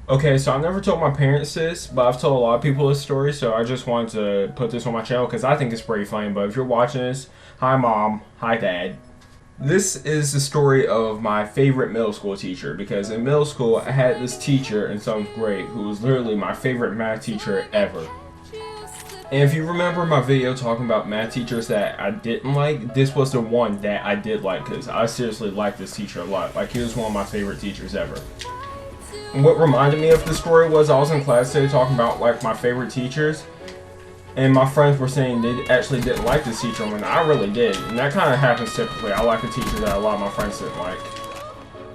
Okay, so I never told my parents this, but I've told a lot of people this story, so I just wanted to put this on my channel because I think it's pretty funny. But if you're watching this, hi mom, hi dad. This is the story of my favorite middle school teacher because in middle school I had this teacher in 7th grade who was literally my favorite math teacher ever. And if you remember my video talking about math teachers that I didn't like, this was the one that I did like because I seriously liked this teacher a lot. Like, he was one of my favorite teachers ever. And what reminded me of the story was I was in class today talking about like my favorite teachers, and my friends were saying they actually didn't like this teacher when I really did. And that kind of happens typically. I like a teacher that a lot of my friends didn't like.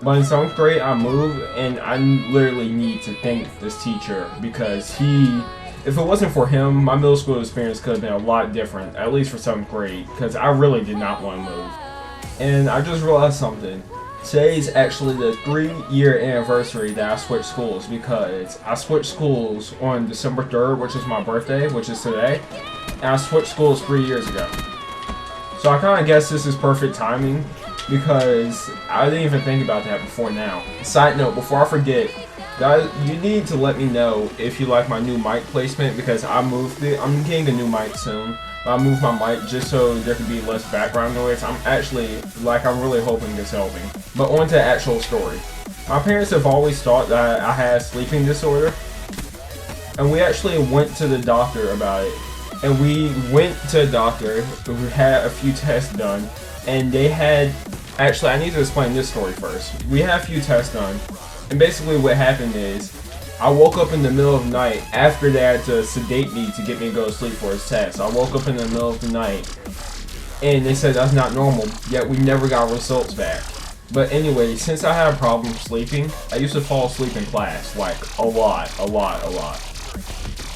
But in 7th grade, I moved, and I literally need to thank this teacher because if it wasn't for him, my middle school experience could have been a lot different, at least for 7th grade, because I really did not want to move. And I just realized something. Today is actually the 3-year anniversary that I switched schools because I switched schools on December 3rd, which is my birthday, which is today, and I switched schools 3 years ago. So I kind of guess this is perfect timing because I didn't even think about that before now. Side note, before I forget, guys, you need to let me know if you like my new mic placement because I'm getting a new mic soon. I moved my mic just so there could be less background noise. I'm really hoping it's helping. But on to the actual story. My parents have always thought that I had a sleeping disorder. And we actually went to the doctor about it. And we went to a doctor who had a few tests done. And they had, actually I need to explain this story first. We had a few tests done. And basically what happened is, I woke up in the middle of the night after they had to sedate me to get me to go to sleep for his test. I woke up in the middle of the night and they said that's not normal, yet we never got results back. But anyway, since I had a problem sleeping, I used to fall asleep in class, like a lot.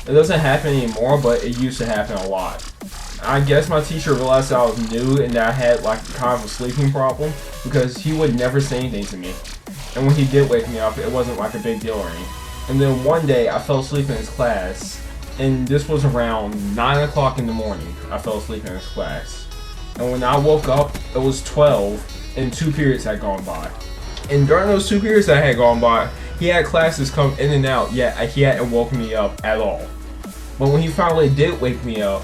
It doesn't happen anymore, but it used to happen a lot. I guess my teacher realized that I was new and that I had like kind of a sleeping problem because he would never say anything to me. And when he did wake me up, it wasn't like a big deal or anything. And then one day, I fell asleep in his class, and this was around 9 o'clock in the morning. I fell asleep in his class. And when I woke up, it was 12, and 2 periods had gone by. And during those 2 periods that had gone by, he had classes come in and out, yet he hadn't woken me up at all. But when he finally did wake me up,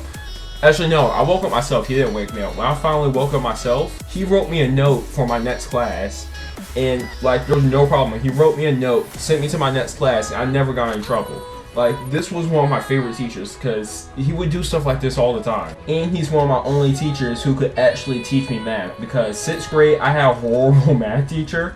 actually no, I woke up myself, he didn't wake me up. When I finally woke up myself, he wrote me a note for my next class. And like there was no problem. He wrote me a note, sent me to my next class, and I never got in trouble. Like, this was one of my favorite teachers because he would do stuff like this all the time. And he's one of my only teachers who could actually teach me math because 6th grade I had a horrible math teacher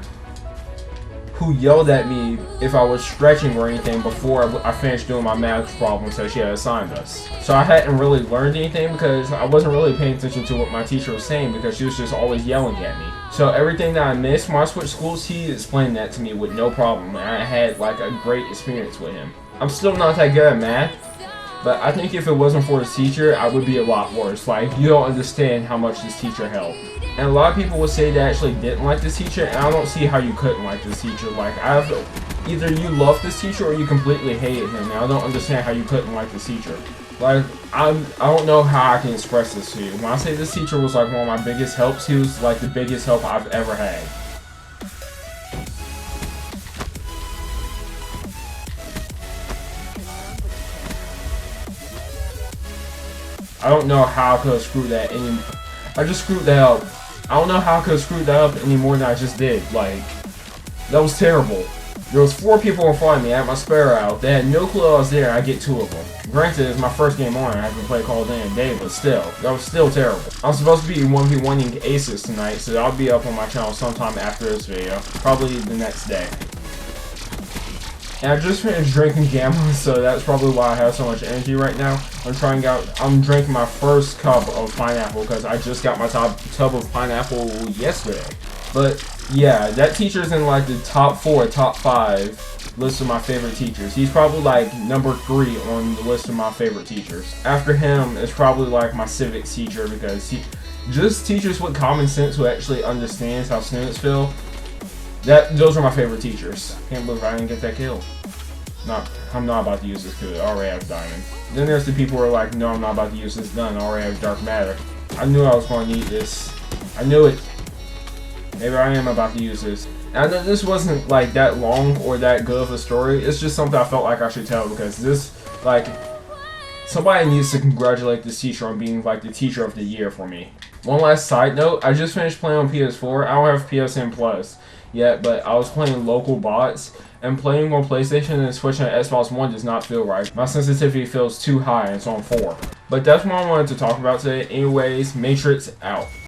who yelled at me if I was stretching or anything before I finished doing my math problems that she had assigned us. So I hadn't really learned anything because I wasn't really paying attention to what my teacher was saying because she was just always yelling at me. So everything that I missed when I switched schools, he explained that to me with no problem, and I had like a great experience with him. I'm still not that good at math, but I think if it wasn't for this teacher, I would be a lot worse. Like, you don't understand how much this teacher helped. And a lot of people would say they actually didn't like this teacher, and I don't see how you couldn't like this teacher. Like, either you love this teacher or you completely hated him, and I don't understand how you couldn't like this teacher. Like, I don't know how I can express this to you. When I say this teacher was like one of my biggest helps, he was like the biggest help I've ever had. I don't know how I could have screwed that any. I just screwed that up. I don't know how I could have screwed that up any more than I just did. Like, that was terrible. There was 4 people in front of me at my spare out. They had no clue I was there. I get 2 of them. Granted, it's my first game on. I haven't played Call of Duty in a day, but still, that was still terrible. I'm supposed to be 1v1ing Aces tonight, so that'll be up on my channel sometime after this video, probably the next day. And I just finished drinking Gamma, so that's probably why I have so much energy right now. I'm drinking my first cup of pineapple because I just got my tub of pineapple yesterday. But yeah, that teacher's in like the top 4, top 5 list of my favorite teachers. He's probably like number 3 on the list of my favorite teachers. After him, it's probably like my civics teacher because he just teachers with common sense who actually understands how students feel. Those are my favorite teachers. Can't believe I didn't get that kill. I'm not about to use this kill. I already have diamond. Then there's the people who are like, no, I'm not about to use this gun. I already have dark matter. I knew I was going to need this. I knew it. Maybe I am about to use this. I know this wasn't like that long or that good of a story. It's just something I felt like I should tell because this, like, somebody needs to congratulate this teacher on being like the teacher of the year for me. One last side note, I just finished playing on PS4. I don't have PSN Plus yet, but I was playing local bots, and playing on PlayStation and switching to Xbox One does not feel right. My sensitivity feels too high, and so I'm 4. But that's what I wanted to talk about today. Anyways, Matrix out.